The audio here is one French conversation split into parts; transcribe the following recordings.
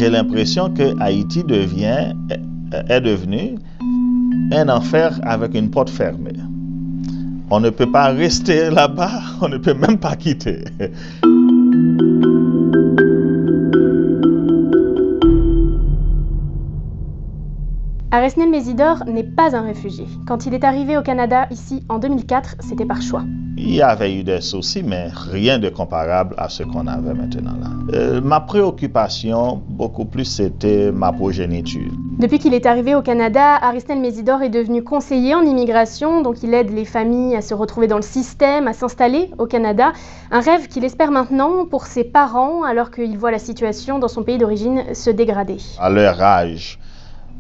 j'ai l'impression que Haïti est devenu un enfer avec une porte fermée. On ne peut pas rester là-bas, on ne peut même pas quitter. Aresnel Mesidor n'est pas un réfugié. Quand il est arrivé au Canada, ici, en 2004, c'était par choix. Il y avait eu des soucis, mais rien de comparable à ce qu'on avait maintenant là. Ma préoccupation, beaucoup plus, c'était ma progéniture. Depuis qu'il est arrivé au Canada, Aresnel Mesidor est devenu conseiller en immigration, donc il aide les familles à se retrouver dans le système, à s'installer au Canada. Un rêve qu'il espère maintenant pour ses parents, alors qu'il voit la situation dans son pays d'origine se dégrader. À leur âge,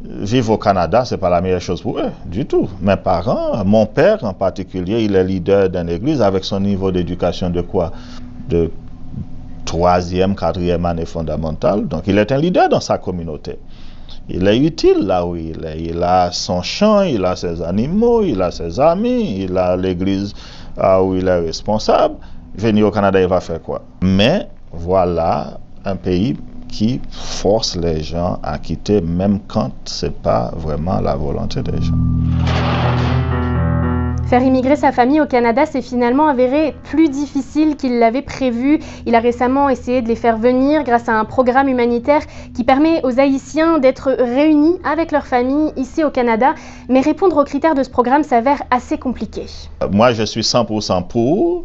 vivre au Canada, ce n'est pas la meilleure chose pour eux, du tout. Mes parents, mon père en particulier, il est leader d'une église avec son niveau d'éducation de quoi? De 3e, 4e année fondamentale. Donc il est un leader dans sa communauté. Il est utile là où il est. Il a son champ, il a ses animaux, il a ses amis, il a l'église où il est responsable. Venir au Canada, il va faire quoi? Mais voilà un pays qui force les gens à quitter même quand ce n'est pas vraiment la volonté des gens. Faire immigrer sa famille au Canada s'est finalement avéré plus difficile qu'il l'avait prévu. Il a récemment essayé de les faire venir grâce à un programme humanitaire qui permet aux Haïtiens d'être réunis avec leur famille ici au Canada. Mais répondre aux critères de ce programme s'avère assez compliqué. Moi, je suis 100% pour.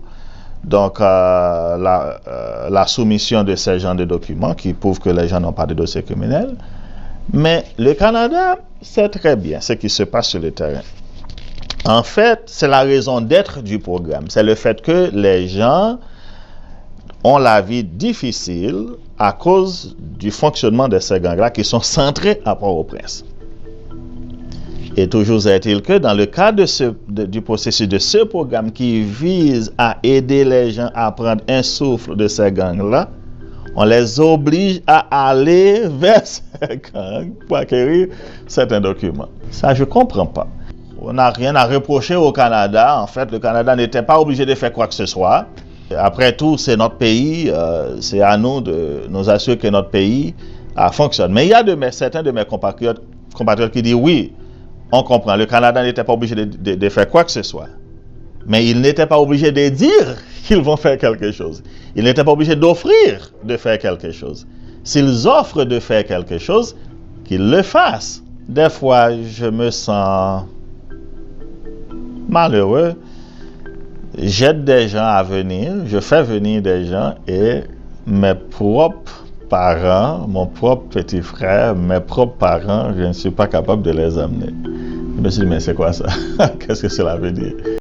Donc, la soumission de ces genres de documents qui prouvent que les gens n'ont pas de dossier criminel. Mais le Canada sait très bien ce qui se passe sur le terrain. En fait, c'est la raison d'être du programme. C'est le fait que les gens ont la vie difficile à cause du fonctionnement de ces gangs-là qui sont centrés à Port-au-Prince. Et toujours est-il que dans le cadre du processus de ce programme qui vise à aider les gens à prendre un souffle de ces gangs-là, on les oblige à aller vers ces gangs pour acquérir certains documents. Ça, je ne comprends pas. On n'a rien à reprocher au Canada. En fait, le Canada n'était pas obligé de faire quoi que ce soit. Après tout, c'est notre pays. C'est à nous de nous assurer que notre pays fonctionne. Mais il y a certains de mes compatriotes qui disent oui, on comprend, le Canada n'était pas obligé de faire quoi que ce soit. Mais il n'était pas obligé de dire qu'ils vont faire quelque chose. Il n'était pas obligé d'offrir de faire quelque chose. S'ils offrent de faire quelque chose, qu'ils le fassent. Des fois, je me sens malheureux. J'aide des gens à venir, je fais venir des gens et mes propres parents, mon propre petit frère, mes propres parents, je ne suis pas capable de les amener. Je me suis dit, mais c'est quoi ça? Qu'est-ce que cela veut dire?